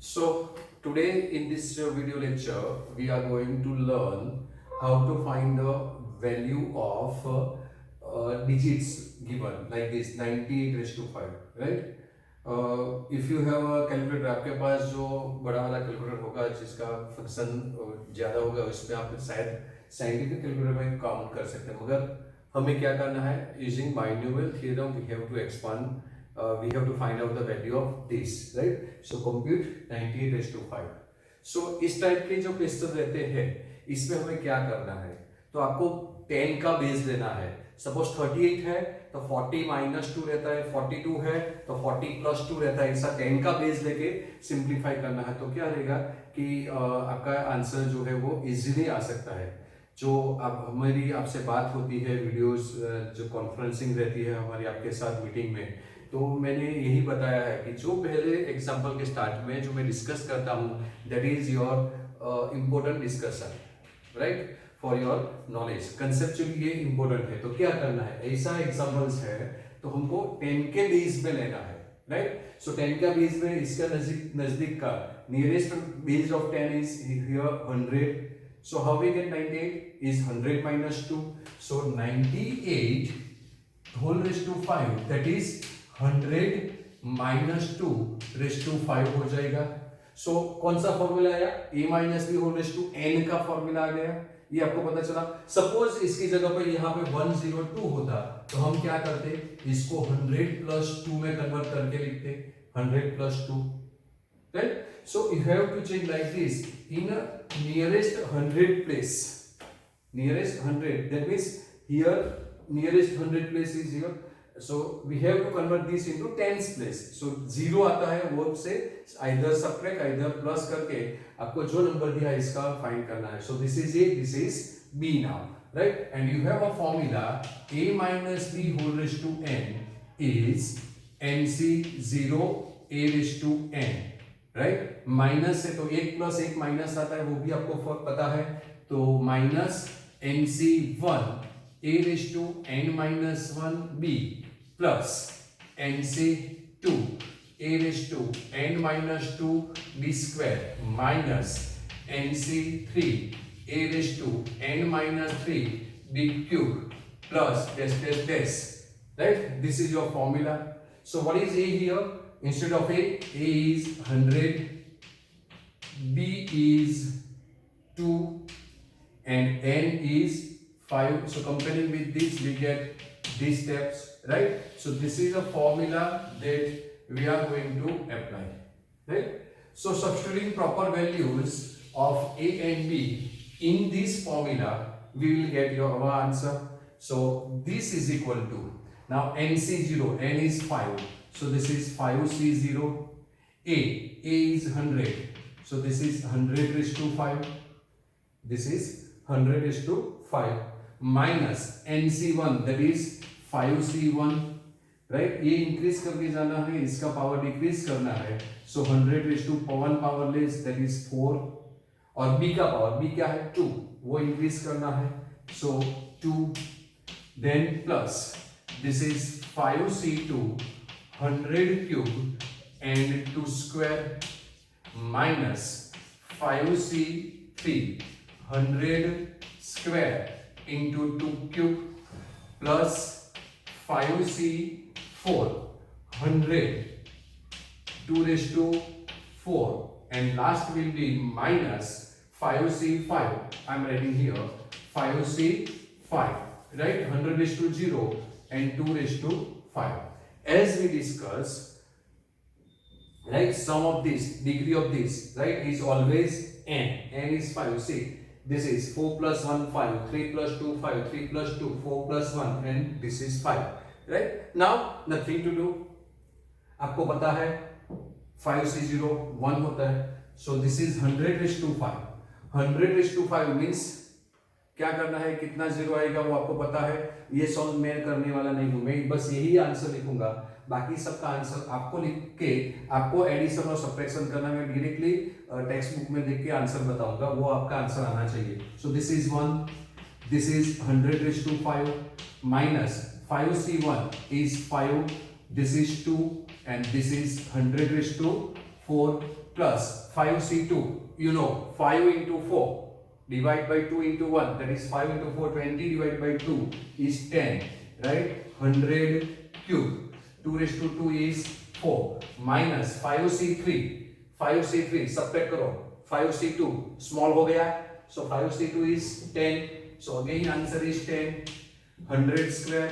So today in this video lecture we are going to learn how to find the value of digits given like this 98 raised to 5, right? If you have a calculator, आपके पास जो बड़ा वाला calculator होगा जिसका function ज़्यादा होगा उसमें आप शायद साइंटिफिक कैलकुलेटर में काउंट कर सकते हैं, मगर हमें क्या करना है, using binomial theorem we have to expand we have to find out the value of this, right? So compute 98 raised to 5. So इस टाइप के जो क्वेश्चन रहते हैं इसमें हमें क्या करना है, तो आपको 10 का बेस लेना है. सपोज 38 है तो 40 माइनस 2 रहता है, 42 है तो 40 प्लस 2 रहता है. ऐसा 10 का बेस लेके सिंप्लीफाई करना है तो क्या रहेगा कि आपका आंसर जो है वो इजीली आ सकता है. जो अब हमारी आपसे बात होती है, वीडियोस जो कॉन्फ्रेंसिंग रहती है हमारी आपके साथ मीटिंग में, तो मैंने यही बताया है कि जो पहले एग्जाम्पल के स्टार्ट में जो मैं डिस्कस करता हूँ that is your important discussion, right, for your knowledge. Conceptually ये इम्पोर्टेंट है. तो क्या करना है, ऐसा एग्जाम्पल्स है तो हमको 10 के बेस में लेना है, राइट. सो 10 का बेस में इसका नजदीक का nearest base of 10 is here 100. So how we get 98 is 100 minus 2. So 98 whole raised to 5, that is 100 minus 2 raised to 5 हो जाएगा. So कौन सा फॉर्मूला आया, a minus b whole raised to n का फॉर्मूला आ गया, ये आपको पता चला. सपोज इसकी जगह पर यहाँ पे 102 होता तो हम क्या करते, इसको 100 plus 2 में कन्वर्ट करके लिखते 100 plus 2, right? So you have to check like this in a nearest 100 place, nearest 100, that means here nearest 100 place is here. So we have to convert this into tens place. So 0 आता है वो से either subtract either plus करके आपको जो number दिया है इसका फाइंड करना है. So this is A, this is B now, right? And you have a formula a minus b whole raised to n is nc0 a raised to n, right. Minus है तो 1 plus 1 minus आता है, वो भी आपको पता है. तो minus nc1 a raise to n minus 1 b plus nc2 a raise to n minus 2 b square minus nc3 a raise to n minus 3 b cube plus this, right? This is your formula. So what is a here? Instead of a is 100, b is 2 and n is 5. So comparing with this we get these steps, right? So this is a formula that we are going to apply, right? So substituting proper values of a and b in this formula we will get our answer. So this is equal to, now nc0, n is 5. So this is 5c0. A is 100. So this is 100 raised to 5. This is 100 raised to 5 minus nc1, that is 5c1, right? ये increase करके जाना है, इसका power decrease करना है. So 100 raised to 1 powerless, that is 4. और b का power, b क्या है 2, वो इंक्रीज करना है. So 2, then plus this is 5c2 100 cube and 2 square minus 5c3 100 square into 2 cube plus 5c4 100 2 raised to 4 and last will be minus 5c5, I am writing here 5c5, right? 100 raised to 0 and 2 raised to 5. As we discussed, right, sum of this, degree of this, right, is always n. N is 5. See, this is 4 plus 1 5, 3 plus 2 5, 3 plus 2 4 plus 1, and this is 5, right? Now nothing to do. आपको पता है 5c0 1 होता है. So this is 100 raised to 5. 100 raised to 5 means क्या करना है, कितना zero आएगा वो आपको पता है. ये सॉल्व मैं करने वाला नहीं हूं, मैं बस यही आंसर लिखूंगा. बाकी सबका आंसर आपको लिख के आपको एडिशन और सब्ट्रैक्शन करना, मैं डायरेक्टली टेक्स्ट बुक में देख के आंसर बताऊंगा, वो आपका आंसर आना चाहिए. सो this is 1, this is 100 raised to 5 minus 5c1 is 5, this is 2 and this is 100 raised to 4. plus 5c2, you know 5 into 4 divide by 2 into 1, that is 5 into 4, 20 divided by 2 is 10, right? 100 cube. 2 raised to 2 is 4 minus 5c3, 5c3 subtract करो, 5c2 small हो गया, so 5c2 is 10, so again answer is 10. 100 square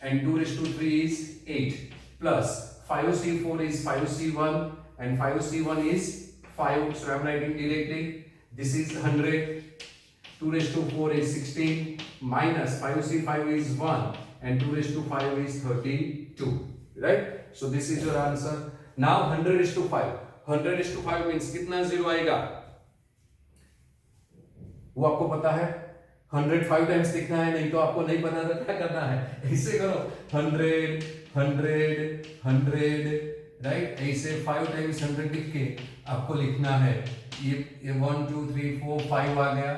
and 2 raised to 3 is 8 plus 5c4 is 5c1 and 5c1 is 5, so I am writing directly. This is 100. 2 raised to 4 is 16 minus 5c5 is 1 and 2 raised to 5 is 32, right? So this is your answer. Now 100 raised to 5, 100 raised to 5 means कितना zero आएगा वो आपको पता है, 105 times लिखना है, नहीं तो आपको नहीं पता तो क्या करना है, ऐसे करो 100 100 100, राइट? ऐसे 5 टाइम्स 100 लिख के आपको लिखना है, ये 1 2 3 4 5 आ गया,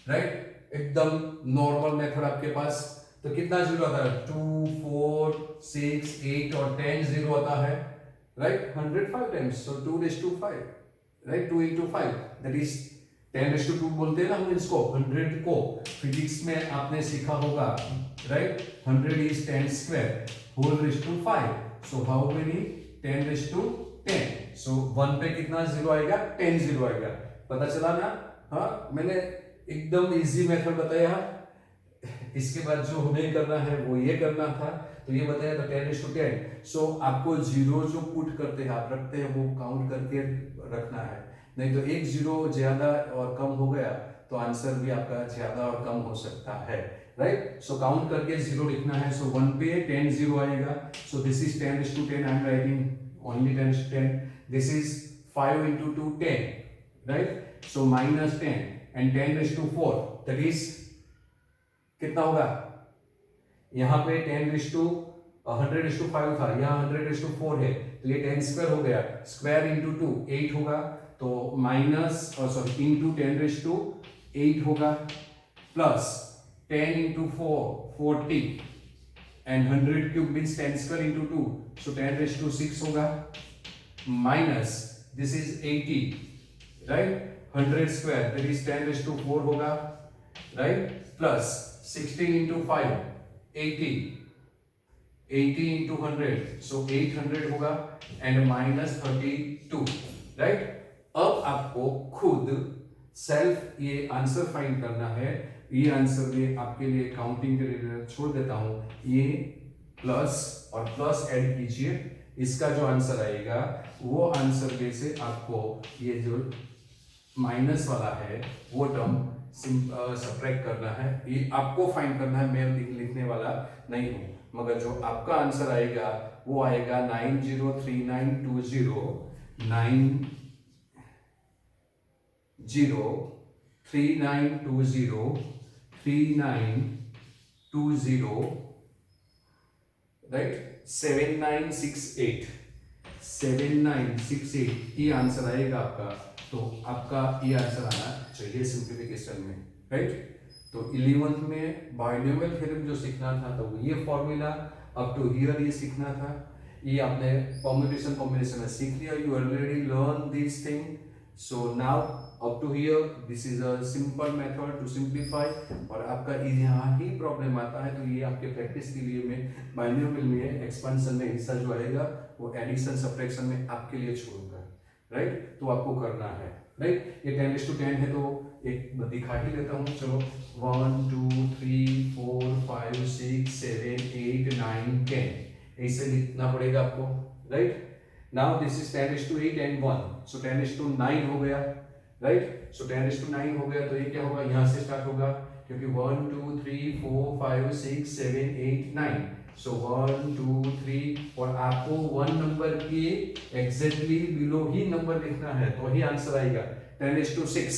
राइट? एकदम नॉर्मल मेथड आपके पास। तो कितना जीरो आता है, 2 4 6 8 और 10 जीरो आता है, right? 105 times, so 2 raised to 5, right? 2 into 5 that is 10 raised to 2 बोलते हैं ना हम इसको। 100 को फिजिक्स में आपने सीखा होगा, right? 100 is 10 square whole raised to 5, so how many 10 raised to 10, so 1 पे कितना जीरो आएगा, 10 जीरो आएगा, पता चला ना? हाँ, मैंने एकदम इजी मेथड बताया। इसके बाद जो हमें करना है वो ये करना था, तो ये बताया था 10 raised to 10, सो आपको जीरो जो पुट करते हैं आप रखते हैं वो काउंट करके रखना है, नहीं तो एक जीरो ज्यादा और कम हो गया तो आंसर भी आपका ज्यादा और कम हो सकता है, राइट? सो काउंट करके जीरो लिखना है, सो 1 पे 10 जीरो आएगा, सो this is 10 raised to 10, I am writing only 10 raised to 10, this is 5 into 2 10, right? So minus 10 and 10 raised to 4 that is कितना होगा, यहाँ पे 10 raised to 100 raised to 5 था, यहाँ 100 raised to 4 है, तो ये 10 स्क्वायर हो गया, स्क्वायर इंटू 2 8 होगा, तो minus sorry into 10 raised to 8 होगा, plus 10 into 4 40 and 100 cube means 10 square into 2, so 10 raised to 6 होगा, minus this is 80, right? 100 square that is 10 raised to 4 होगा, right? Plus 16 into 5 80 80 into 100, so 800 होगा and minus 32, right? अब आपको खुद self ये answer find करना है। ये आंसर ये आपके लिए काउंटिंग के लिए छोड़ देता हूं, ये प्लस और प्लस ऐड कीजिए, इसका जो आंसर आएगा वो आंसर में से आपको ये जो माइनस वाला है वो टर्म सब्ट्रैक्ट करना है, ये आपको फाइंड करना है, मैं लिखने वाला नहीं हूं, मगर जो आपका आंसर आएगा वो आएगा 903920 राइट 7968 ये आंसर आएगा आपका, तो आपका ये आंसर आना चाहिए सिंप्लीफिकेशन में, राइट? तो 11th में बाइनोमियल थ्योरम जो सीखना था तो ये फॉर्मूला अप टू हियर ये सीखना था, ये आपने परम्यूटेशन कॉम्बिनेशन में सीख लिया, you already learn this thing, so now up to here this is a simple method to simplify, और आपका यहाँ ही प्रॉब्लम आता है तो ये आपके प्रैक्टिस के लिए मैं बाइनोमियल में एक्सपेंशन में हिस्सा जो आएगा वो एडिशन सब्ट्रैक्शन में आपके लिए छोड़ूंगा, राइट? तो आपको करना है, राइट? ये 10 raised to 10 है तो एक दिखा ही लेता हूँ, चलो 1 2 3 4 5 6 7 8 9 10 ऐसे लिखना पड़ेगा आपको, right? Now this is 10 raised to 8 and 1, so 10 raised to 9 हो गया, राइट? सो 10 raised to 9 हो गया, तो ये क्या होगा, यहाँ से स्टार्ट होगा क्योंकि 1 2 3 4 5 6 7 8 9, सो 1 2 3 और आपको 1 नंबर के एग्जैक्टली बिलो ही नंबर लिखना है तो ही आंसर आएगा। 10 raised to 6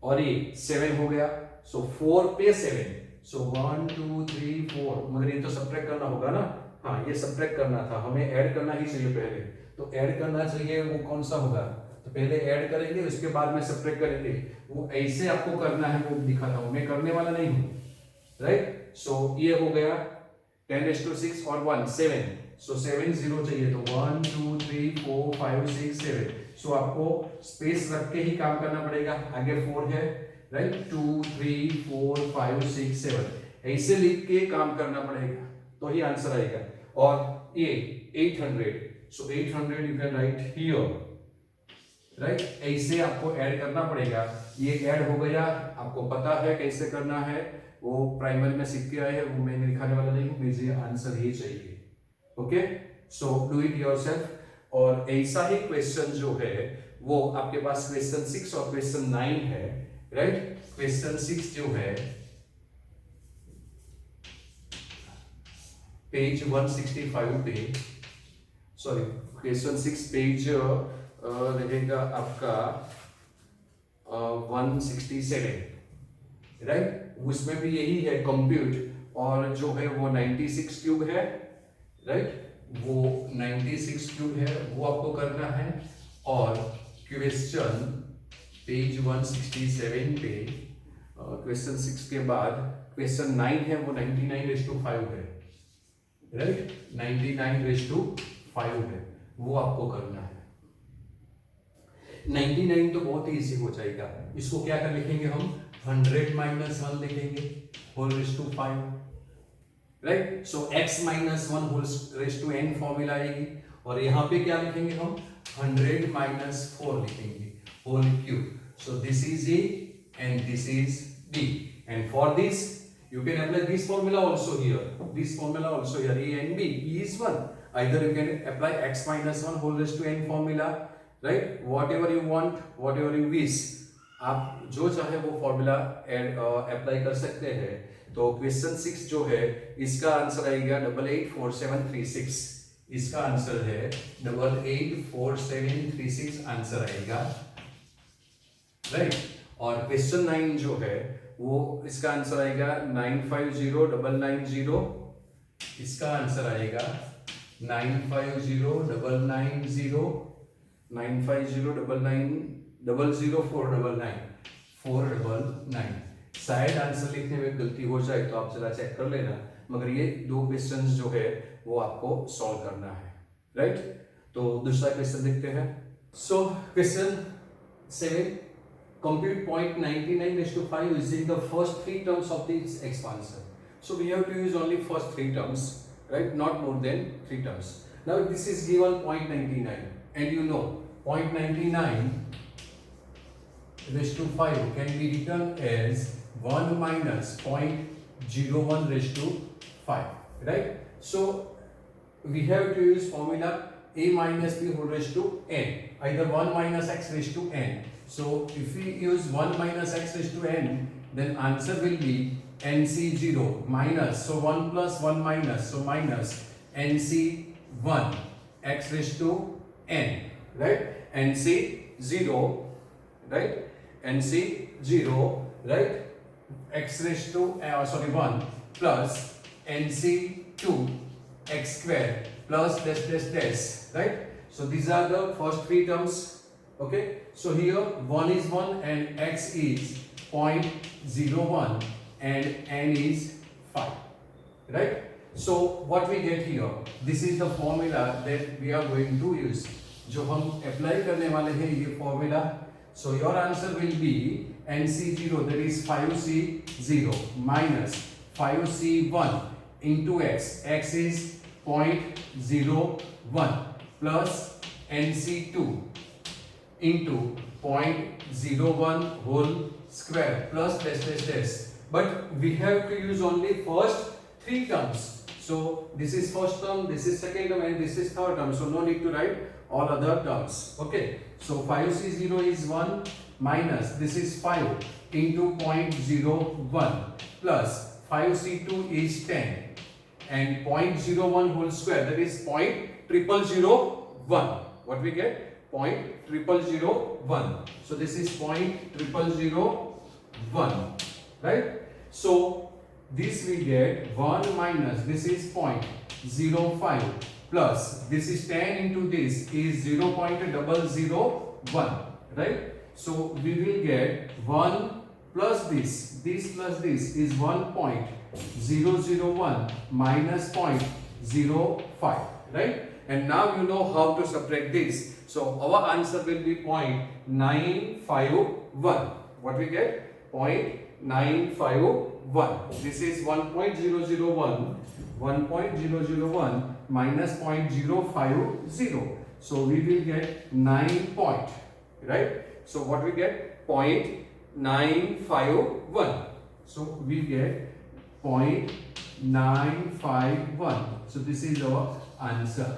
और ये 7 हो गया, सो 4 पे 7, सो 1 2 3 4, मगर ये तो सब्ट्रैक्ट करना होगा ना, हाँ ये सब्ट्रैक्ट करना था, हमें ऐड करना ही चाहिए पहले, तो ऐड करना चाहिए, वो कौन सा होगा, तो पहले ऐड करेंगे उसके बाद में सब्ट्रैक्ट करेंगे, वो ऐसे आपको करना है, वो दिखाता हूं, मैं करने वाला नहीं हूं, राइट? सो ये हो गया 10 raised to 6 और 1 7, सो 7 0 चाहिए, तो 1 2 3 4 5 6 7, सो आपको स्पेस रख के ही काम करना पड़ेगा। आगे 4 है, राइट, 2 3 4 5 6 7, ऐसे लिख के काम करना पड़ेगा तो ही आंसर आएगा। और ये 800, सो 800 you can write here, right, ऐसे आपको ऐड करना पड़ेगा। ये ऐड हो गया, आपको पता है कैसे करना है, वो प्राइमरी में सीख के आए हैं, वो मैं दिखाने वाला नहीं हूँ, मुझे आंसर ही चाहिए। Okay, so do it yourself. और ऐसा ही क्वेश्चन जो है वो आपके पास क्वेश्चन 6 और क्वेश्चन 9 है, राइट। क्वेश्चन 6 जो है पेज 165 पे, सॉरी क्वेश्चन 6 पेज रहेगा आपका 167, राइट। उसमें भी यही है कंप्यूट, और जो है वो 96 क्यूब है, राइट, वो 96 क्यूब है, वो आपको करना है। और क्वेश्चन पेज 167 पे क्वेश्चन 6 के बाद क्वेश्चन 9 है, वो 99/5 है, राइट, 99/5 है, वो आपको करना है। 99 तो बहुत इजी हो जाएगा, इसको क्या कर लिखेंगे हम, 100 - 1 लिखेंगे, whole raise to 5, right. So x - 1 whole raise to n formula आएगी, और यहाँ पे क्या लिखेंगे हम, 100 - 4 लिखेंगे, whole cube. So this is a and this is b, and for this you can apply this formula also here, this formula also here, a and b is 1, either you can apply x - 1 whole raised to n formula, right, whatever you want, whatever you wish, आप जो चाहे वो formula apply कर सकते हैं। तो question 6 जो है इसका आंसर आएगा 884736, इसका आंसर है 884736 आंसर आएगा, राइट। और क्वेश्चन 9 जो है वो इसका आंसर आएगा 950990, इसका आंसर आएगा 950990, 9509904049, शायद आंसर लिखने में गलती हो जाए तो आप जरा चेक कर लेना, मगर ये दो क्वेश्चंस जो है वो आपको सॉल्व करना है, राइट। तो दूसरा क्वेश्चन देखते हैं। So question 7, compute 0.99/5 using the first 3 terms of this expansion. So we have to use only first 3 terms, right, not more than 3 terms. Now this is given 0.99, and you know 0.99/5 can be written as 1 minus 0.01/5, right. So we have to use formula a minus b whole raised to n, either 1 minus x raised to n. So if we use 1 minus x raised to n, then answer will be nc0 minus, so 1 plus 1 minus, so minus nc1 x raised to n, right, nc0, right, nc0, right, x raised to 1 plus nc2 x square plus dash dash dash, right. So these are the first 3 terms. Okay, so here 1 is 1 and x is 0.01 and n is 5, right. So what we get here, this is the formula that we are going to use, जो हम apply करने वाले हैं ये formula. So your answer will be nc0, that is 5c0 minus 5c1 into x, x is 0.01 plus nc2 into 0.01 whole square plus dash dash dash, but we have to use only first 3 terms. So this is first term, this is second term, and this is third term, so no need to write all other terms. Okay, so 5c0 is 1 minus this is 5 into 0.01 plus 5c2 is 10 and 0.01 whole square, that is 0.0001. What we get? 0.0001. So this is 0.0001, right. So this we get 1 minus this is 0.05 plus this is 10 into this is 0.001, right. So we will get 1 plus this plus this is 1.001 minus 0.05. right? And now you know how to subtract this. So our answer will be 0.951. What we get? 0.951. This is 1.001. 1.001 minus 0.050. So we will get 9 point, right? So what we get? 0.951. So we get 0.951. So this is our answer.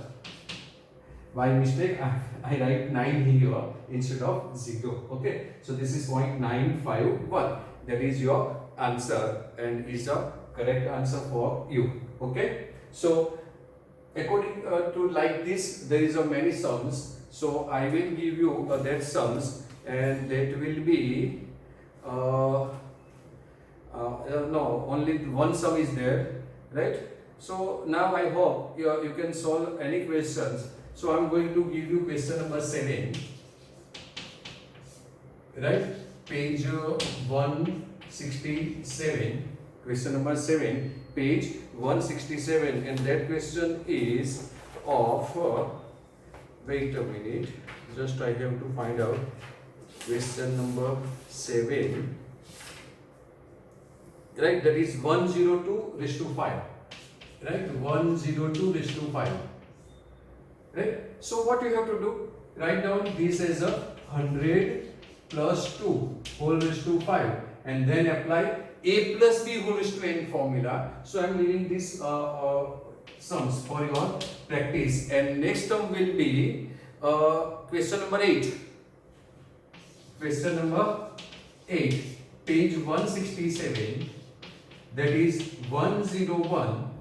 By mistake, I write 9 here instead of 0. Okay. So this is 0.951. That is your answer and is the correct answer for you. Okay. So according to like this, there is a many sums. So I will give you that sums, and that will be no, only one sum is there, right? So now I hope you can solve any questions. So I'm going to give you question number 7, right? Page 167. Question number 7, page 167, and that question is of wait a minute, just I have to find out question number 7, right? That is 102 raised to 5, right? 102 raised to 5, right? So what you have to do, write down this as a 100 plus 2 whole raised to 5, and then apply a plus b whole raised to n formula. So I am leaving this sums for your practice, and next term will be question number 8. Question number 8, page 167, that is 101,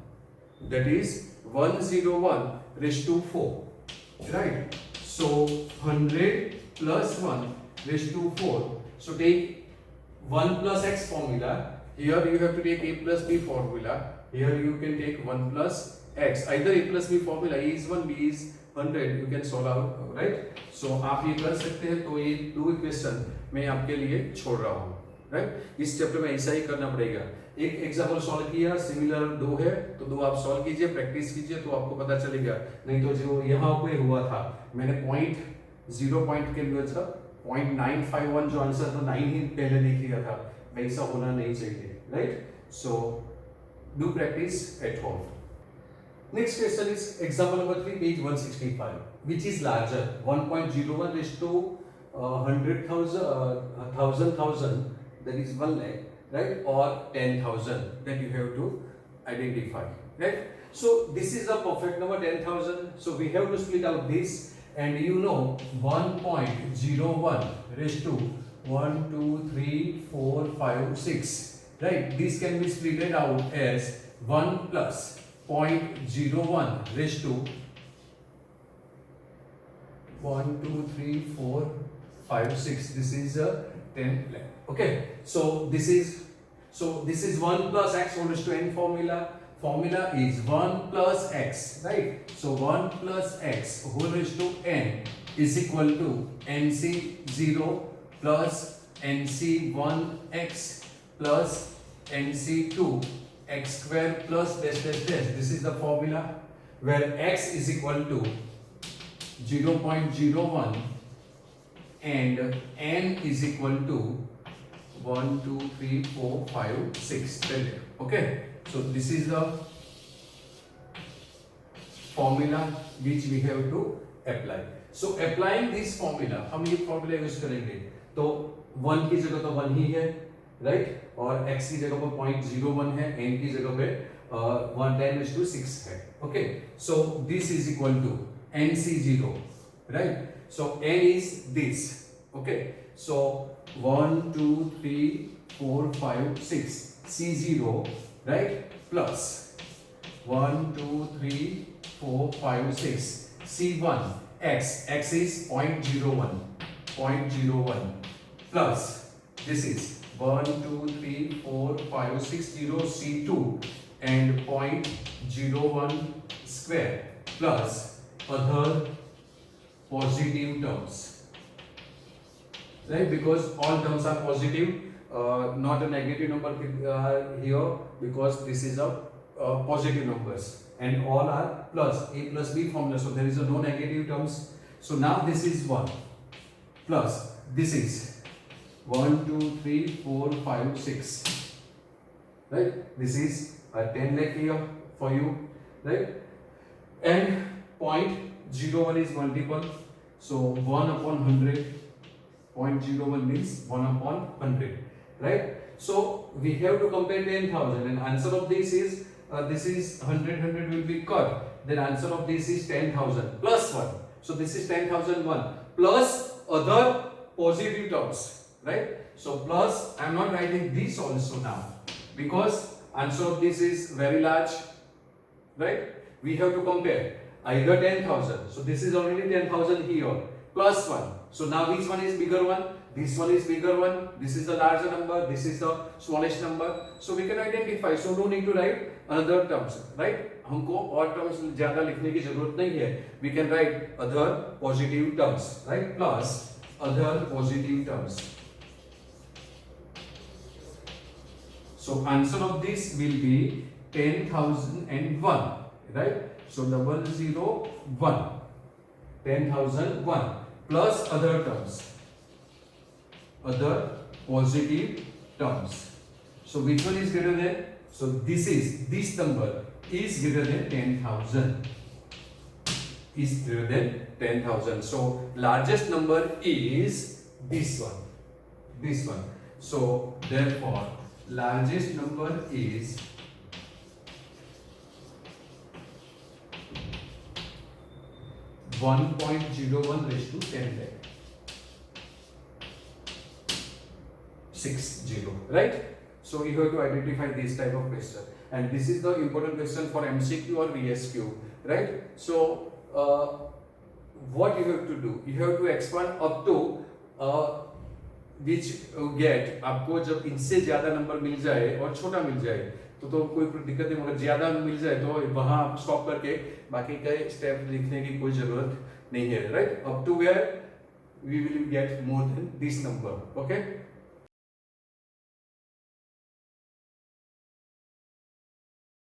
that is 101 raised to 4, right? So 100 plus 1 raised to 4. So take 1 plus x formula. Here you have to take a plus b formula. Here you can take 1 plus x. Either a plus b formula, a is 1, b is 100. You can solve out, right? So आप ये कर सकते हैं. तो ये दो equation मैं आपके लिए छोड़ रहा हूँ, राइट? इस चैप्टर में ऐसा ही करना पड़ेगा. एक एग्जाम्पल सॉल्व किया, सिमिलर दो है तो दो आप सॉल्व कीजिए, प्रैक्टिस कीजिए, तो आपको पता चलेगा. नहीं तो जो यहाँ पे हुआ था, मैंने 0 पॉइंट के लिए 0.951 जो आंसर था 9 ही पहले लिख लिया था, वैसा होना नहीं चाहिए, right? So do practice at home. Next question is example number 3, page 165. Which is larger, 1.01 raised to 100,000, that is 1 lakh, right? Or 10,000, that you have to identify, right? So this is a perfect number, 10,000. So we have to split out this, and you know 1.01 raised to 1, 2, 3, 4, 5, 6, right? This can be splitted out as 1 plus 0.01 raised to 1, 2, 3, 4, 5, 6. This is a 10 lakh. Okay. So this is 1 plus x whole raised to n formula. Formula is 1 plus x, right? So 1 plus x whole raised to n is equal to nc0 plus nc1x plus nc2 x square plus dash dash dash. This is the formula where x is equal to 0.01 and n is equal to 1, 2, 3, 4, 5, 6. Okay. So this is the formula which we have to apply. So applying this formula, हम ये formula use करेंगे. तो 1 की जगह तो 1 ही है, right? और x की जगह पर 0.01 है, n की जगह पे 1/10⁶ है. Okay. So this is equal to nc0, right? So n is this. Okay. So 1, 2, 3, 4, 5, 6. C0, right? Plus 1, 2, 3, 4, 5, 6. C1, x is 0.01. Plus this is 1, 2, 3, 4, 5, 6, 0, C2 and 0.01 square plus other positive terms, right? Because all terms are positive, not a negative number here, because this is a positive numbers and all are plus, a plus b formula, so there is a no negative terms. So now this is 1 plus this is 1 2 3 4 5 6, right? This is a 10 lakh here for you, right? And 0.01 is multiple, so 1 upon 100, 0.01 means 1 upon 100, right? So we have to compare 10,000 and answer of this is 100 will be cut, then answer of this is 10,000 plus 1, so this is 10,001 plus other positive terms, right? So plus, I am not writing this also now because answer of this is very large, right? We have to compare either 10,000, so this is already 10,000 here, plus 1, so now which one is bigger one? This one is bigger one, this is the larger number, this is the smallest number, so we can identify, so no need to write another terms, right? हमको और terms ज़्यादा लिखने की जरूरत नहीं है, we can write other positive terms, right? Plus other positive terms. So answer of this will be 10,001, right? So 001, 10,001 plus other terms, other positive terms. So which one is greater than? So this number is greater than 10,000. Is greater than 10,000. So largest number is this one. This one. So therefore largest number is 1.01 raised to 10 lakh. 60, right? So you have to identify this type of question, and this is the important question for MCQ or VSQ, right? So what you have to do, you have to expand up to which get, आपको जब इनसे ज्यादा number मिल जाए और छोटा मिल जाए तो कोई दिक्कत नहीं, मगर ज्यादा मिल जाए तो वहां आप स्टॉप करके बाकी के स्टेप लिखने की कोई जरूरत नहीं है, right? Up to where we will get more than this number, okay?